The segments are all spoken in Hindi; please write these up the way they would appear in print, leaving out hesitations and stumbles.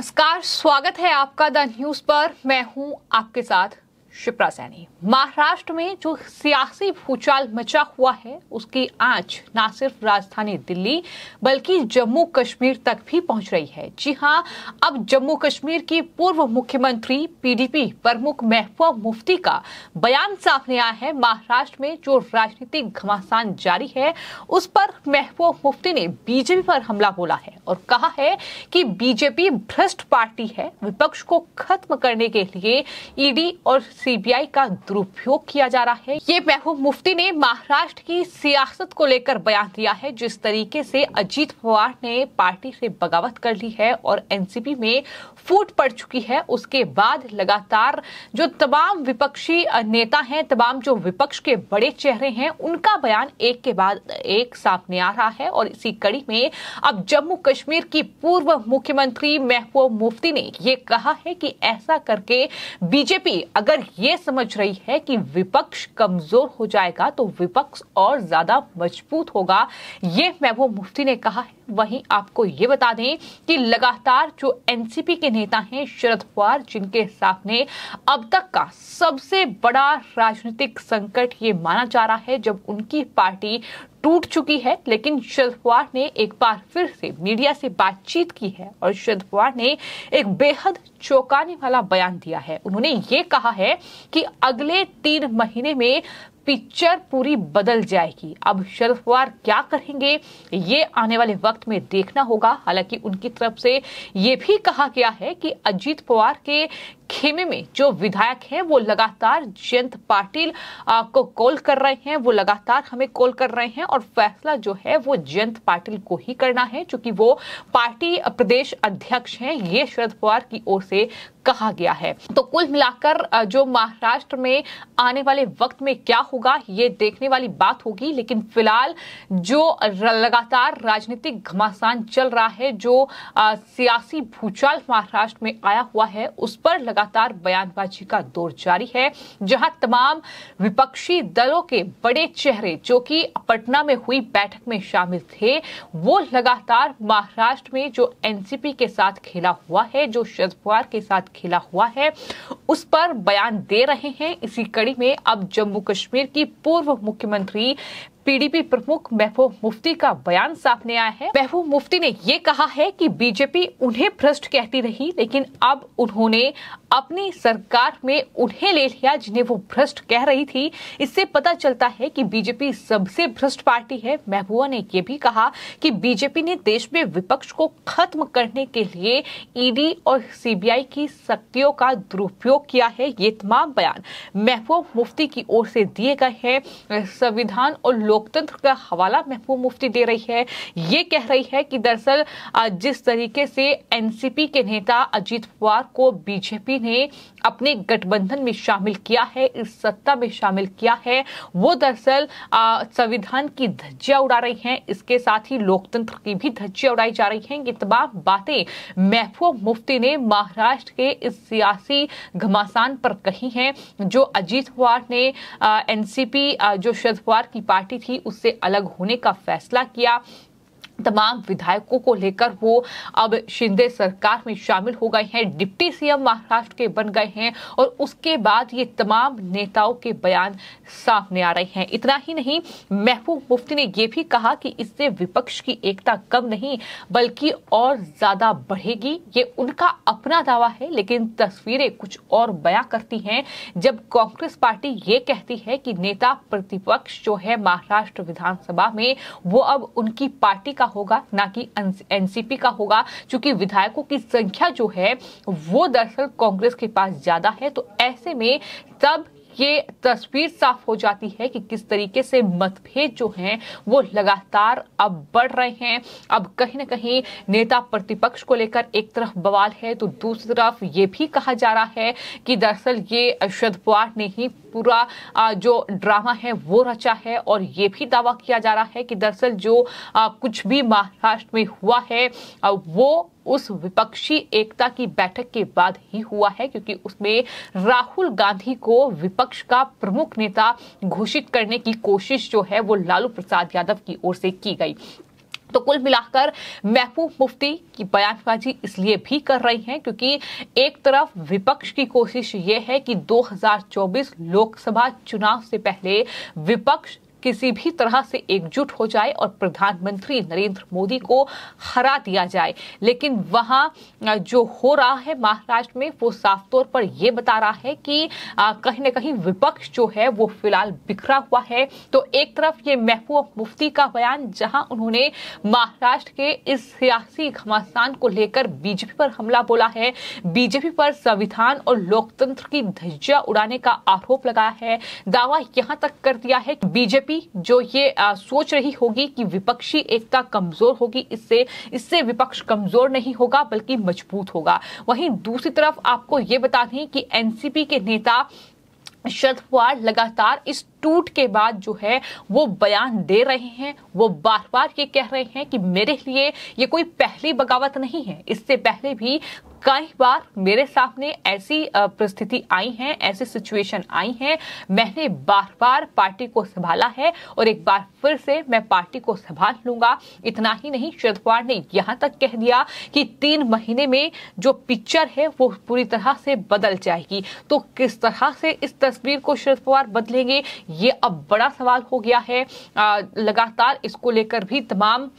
नमस्कार, स्वागत है आपका द न्यूज पर। मैं हूं आपके साथ शिप्रा सैनी। महाराष्ट्र में जो सियासी भूचाल मचा हुआ है उसकी आंच न सिर्फ राजधानी दिल्ली बल्कि जम्मू कश्मीर तक भी पहुंच रही है। जी हां, अब जम्मू कश्मीर की पूर्व मुख्यमंत्री पीडीपी प्रमुख महबूबा मुफ्ती का बयान सामने आया है। महाराष्ट्र में जो राजनीतिक घमासान जारी है उस पर महबूबा मुफ्ती ने बीजेपी पर हमला बोला है और कहा है कि बीजेपी भ्रष्ट पार्टी है। विपक्ष को खत्म करने के लिए ईडी और सीबीआई का दुरुपयोग किया जा रहा है। ये महबूबा मुफ्ती ने महाराष्ट्र की सियासत को लेकर बयान दिया है। जिस तरीके से अजीत पवार ने पार्टी से बगावत कर ली है और एनसीपी में फूट पड़ चुकी है, उसके बाद लगातार जो तमाम विपक्षी नेता हैं, तमाम जो विपक्ष के बड़े चेहरे हैं, उनका बयान एक के बाद एक सामने आ रहा है। और इसी कड़ी में अब जम्मू कश्मीर की पूर्व मुख्यमंत्री महबूबा मुफ्ती ने ये कहा है कि ऐसा करके बीजेपी अगर ये समझ रही है कि विपक्ष कमजोर हो जाएगा तो विपक्ष और ज्यादा मजबूत होगा, ये महबूबा मुफ्ती ने कहा है। वहीं आपको ये बता दें कि लगातार जो एनसीपी के नेता हैं शरद पवार, जिनके सामने अब तक का सबसे बड़ा राजनीतिक संकट ये माना जा रहा है जब उनकी पार्टी टूट चुकी है, लेकिन शरद पवार ने एक बार फिर से मीडिया से बातचीत की है और शरद पवार ने एक बेहद चौंकाने वाला बयान दिया है। उन्होंने ये कहा है कि अगले 3 महीने में पिक्चर पूरी बदल जाएगी। अब शरद पवार क्या करेंगे ये आने वाले वक्त में देखना होगा। हालांकि उनकी तरफ से ये भी कहा गया है कि अजीत पवार के खेमे में जो विधायक हैं वो लगातार जयंत पाटिल को कॉल कर रहे हैं, वो लगातार हमें कॉल कर रहे हैं और फैसला जो है वो जयंत पाटिल को ही करना है, क्योंकि वो पार्टी प्रदेश अध्यक्ष हैं। ये शरद पवार की ओर से कहा गया है। तो कुल मिलाकर जो महाराष्ट्र में आने वाले वक्त में क्या होगा ये देखने वाली बात होगी। लेकिन फिलहाल जो लगातार राजनीतिक घमासान चल रहा है, जो सियासी भूचाल महाराष्ट्र में आया हुआ है, उस पर लगातार बयानबाजी का दौर जारी है। जहां तमाम विपक्षी दलों के बड़े चेहरे जो कि पटना में हुई बैठक में शामिल थे, वो लगातार महाराष्ट्र में जो एनसीपी के साथ खेला हुआ है, जो शरद पवार के साथ खेला हुआ है, उस पर बयान दे रहे हैं। इसी कड़ी में अब जम्मू कश्मीर की पूर्व मुख्यमंत्री पीडीपी प्रमुख महबूबा मुफ्ती का बयान सामने आया है। महबूबा मुफ्ती ने ये कहा है कि बीजेपी उन्हें भ्रष्ट कहती रही, लेकिन अब उन्होंने अपनी सरकार में उन्हें ले लिया जिन्हें वो भ्रष्ट कह रही थी। इससे पता चलता है कि बीजेपी सबसे भ्रष्ट पार्टी है। महबूबा ने ये भी कहा कि बीजेपी ने देश में विपक्ष को खत्म करने के लिए ईडी और सीबीआई की शक्तियों का दुरुपयोग किया है। ये तमाम बयान महबूबा मुफ्ती की ओर से दिए गए हैं। संविधान और लोकतंत्र का हवाला महबूबा मुफ्ती दे रही है। ये कह रही है कि दरअसल जिस तरीके से एनसीपी के नेता अजीत पवार को बीजेपी ने अपने गठबंधन में शामिल किया है, इस सत्ता में शामिल किया है, वो दरअसल संविधान की धज्जियां उड़ा रही हैं। इसके साथ ही लोकतंत्र की भी धज्जियां उड़ाई जा रही हैं। ये तमाम बातें महबूबा मुफ्ती ने महाराष्ट्र के इस सियासी घमासान पर कही हैं। जो अजीत पवार ने एनसीपी जो शरद पवार की पार्टी थी उससे अलग होने का फैसला किया, तमाम विधायकों को लेकर वो अब शिंदे सरकार में शामिल हो गए हैं, डिप्टी सीएम महाराष्ट्र के बन गए हैं और उसके बाद ये तमाम नेताओं के बयान सामने आ रहे हैं। इतना ही नहीं, महबूबा मुफ्ती ने ये भी कहा कि इससे विपक्ष की एकता कम नहीं बल्कि और ज्यादा बढ़ेगी। ये उनका अपना दावा है, लेकिन तस्वीरें कुछ और बयां करती हैं। जब कांग्रेस पार्टी ये कहती है कि नेता प्रतिपक्ष जो है महाराष्ट्र विधानसभा में वो अब उनकी पार्टी का होगा, ना कि एनसीपी का होगा, क्योंकि विधायकों की संख्या जो है वो दरअसल कांग्रेस के पास ज्यादा है। तो ऐसे में तब ये तस्वीर साफ हो जाती है कि किस तरीके से मतभेद जो हैं वो लगातार अब बढ़ रहे हैं। अब कहीं ना कहीं नेता प्रतिपक्ष को लेकर एक तरफ बवाल है तो दूसरी तरफ ये भी कहा जा रहा है कि दरअसल ये शरद पवार ने ही पूरा जो ड्रामा है वो रचा है। और ये भी दावा किया जा रहा है कि दरअसल जो कुछ भी महाराष्ट्र में हुआ है वो उस विपक्षी एकता की बैठक के बाद ही हुआ है, क्योंकि उसमें राहुल गांधी को विपक्ष का प्रमुख नेता घोषित करने की कोशिश जो है वो लालू प्रसाद यादव की ओर से की गई। तो कुल मिलाकर महबूब मुफ्ती की बयानबाजी इसलिए भी कर रही हैं क्योंकि एक तरफ विपक्ष की कोशिश ये है कि 2024 लोकसभा चुनाव से पहले विपक्ष किसी भी तरह से एकजुट हो जाए और प्रधानमंत्री नरेंद्र मोदी को हरा दिया जाए, लेकिन वहां जो हो रहा है महाराष्ट्र में वो साफ तौर पर यह बता रहा है कि कहीं ना कहीं विपक्ष जो है वो फिलहाल बिखरा हुआ है। तो एक तरफ ये महबूब मुफ्ती का बयान जहां उन्होंने महाराष्ट्र के इस सियासी घमासान को लेकर बीजेपी पर हमला बोला है, बीजेपी पर संविधान और लोकतंत्र की धज्जियां उड़ाने का आरोप लगाया है, दावा यहां तक कर दिया है कि बीजेपी जो ये सोच रही होगी कि विपक्षी एकता कमजोर होगी, इससे विपक्ष कमजोर नहीं होगा बल्कि मजबूत होगा। वहीं दूसरी तरफ आपको ये बता दें कि एनसीपी के नेता शरद पवार लगातार इस टूट के बाद जो है वो बयान दे रहे हैं। वो बार बार ये कह रहे हैं कि मेरे लिए ये कोई पहली बगावत नहीं है, इससे पहले भी कई बार मेरे सामने ऐसी परिस्थिति आई है, ऐसी सिचुएशन आई है, मैंने बार बार पार्टी को संभाला है और एक बार फिर से मैं पार्टी को संभाल लूंगा। इतना ही नहीं, शरद पवार ने यहां तक कह दिया कि 3 महीने में जो पिक्चर है वो पूरी तरह से बदल जाएगी। तो किस तरह से इस तस्वीर को शरद पवार बदलेंगे, ये अब बड़ा सवाल हो गया है। लगातार इसको लेकर भी तमाम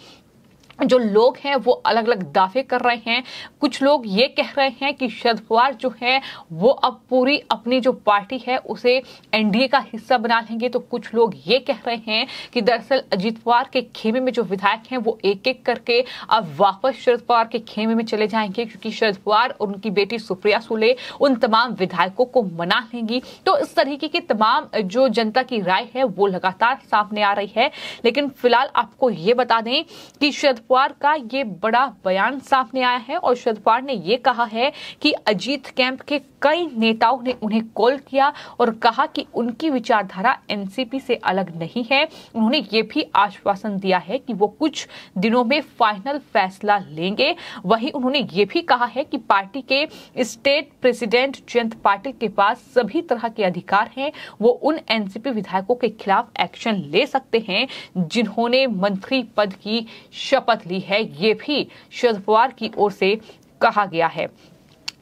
जो लोग हैं वो अलग अलग दावे कर रहे हैं। कुछ लोग ये कह रहे हैं कि शरद पवार जो है वो अब पूरी अपनी जो पार्टी है उसे एनडीए का हिस्सा बना लेंगे। तो कुछ लोग ये कह रहे हैं कि दरअसल अजीत पवार के खेमे में जो विधायक हैं वो एक एक करके अब वापस शरद पवार के खेमे में चले जाएंगे, क्योंकि शरद पवार और उनकी बेटी सुप्रिया सुले उन तमाम विधायकों को मना लेंगी। तो इस तरीके की तमाम जो जनता की राय है वो लगातार सामने आ रही है। लेकिन फिलहाल आपको ये बता दें कि शरद पवार का ये बड़ा बयान सामने आया है और शरद पवार ने ये कहा है कि अजीत कैंप के कई नेताओं ने उन्हें कॉल किया और कहा कि उनकी विचारधारा एनसीपी से अलग नहीं है। उन्होंने ये भी आश्वासन दिया है कि वो कुछ दिनों में फाइनल फैसला लेंगे। वहीं उन्होंने ये भी कहा है कि पार्टी के स्टेट प्रेसिडेंट जयंत पाटिल के पास सभी तरह के अधिकार हैं, वो उन एनसीपी विधायकों के खिलाफ एक्शन ले सकते हैं जिन्होंने मंत्री पद की शपथ ली है। ये भी शरद पवार की ओर से कहा गया है।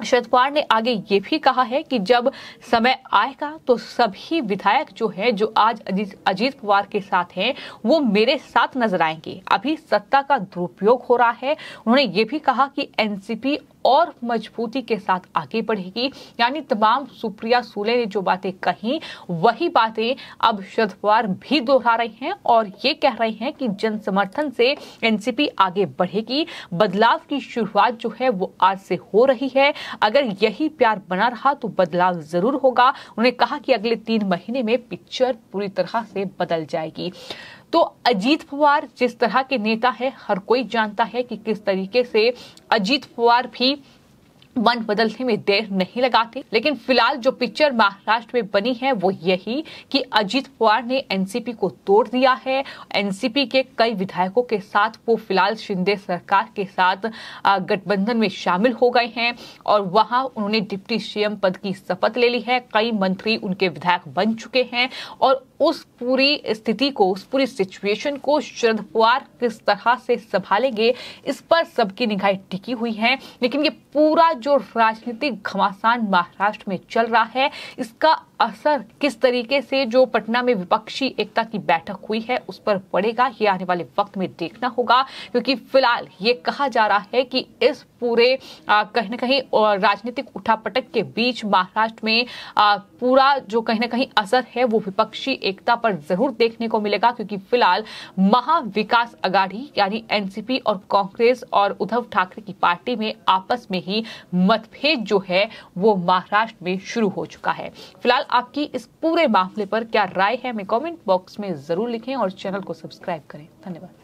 शरद पवार ने आगे ये भी कहा है कि जब समय आएगा तो सभी विधायक जो है जो आज अजीत पवार के साथ हैं वो मेरे साथ नजर आएंगे। अभी सत्ता का दुरुपयोग हो रहा है। उन्होंने ये भी कहा कि एनसीपी और मजबूती के साथ आगे बढ़ेगी। यानी तमाम सुप्रिया सुले ने जो बातें कही वही बातें अब शरद पवार भी दोहरा रहे हैं और ये कह रहे हैं कि जन समर्थन से एनसीपी आगे बढ़ेगी। बदलाव की शुरुआत जो है वो आज से हो रही है। अगर यही प्यार बना रहा तो बदलाव जरूर होगा। उन्होंने कहा कि अगले 3 महीने में पिक्चर पूरी तरह से बदल जाएगी। तो अजीत पवार जिस तरह के नेता है, हर कोई जानता है कि किस तरीके से अजीत पवार भी मन बदलने में देर नहीं लगाते। लेकिन फिलहाल जो पिक्चर महाराष्ट्र में बनी है वो यही कि अजीत पवार ने एनसीपी को तोड़ दिया है। एनसीपी के कई विधायकों के साथ वो फिलहाल शिंदे सरकार के साथ गठबंधन में शामिल हो गए हैं और वहां उन्होंने डिप्टी सीएम पद की शपथ ले ली है। कई मंत्री उनके विधायक बन चुके हैं और उस पूरी स्थिति को, उस पूरी सिचुएशन को शरद पवार किस तरह से संभालेंगे इस पर सबकी निगाहें टिकी हुई हैं। लेकिन ये पूरा जो राजनीतिक घमासान महाराष्ट्र में चल रहा है इसका असर किस तरीके से जो पटना में विपक्षी एकता की बैठक हुई है उस पर पड़ेगा, ये आने वाले वक्त में देखना होगा। क्योंकि फिलहाल ये कहा जा रहा है कि इस पूरे कहीं ना कहीं राजनीतिक उठापटक के बीच महाराष्ट्र में पूरा जो कहीं ना कहीं असर है वो विपक्षी एकता पर जरूर देखने को मिलेगा। क्योंकि फिलहाल महाविकास अघाड़ी यानी एनसीपी और कांग्रेस और उद्धव ठाकरे की पार्टी में आपस में ही मतभेद जो है वो महाराष्ट्र में शुरू हो चुका है। फिलहाल आपकी इस पूरे मामले पर क्या राय है, हमें कमेंट बॉक्स में जरूर लिखें और चैनल को सब्सक्राइब करें। धन्यवाद।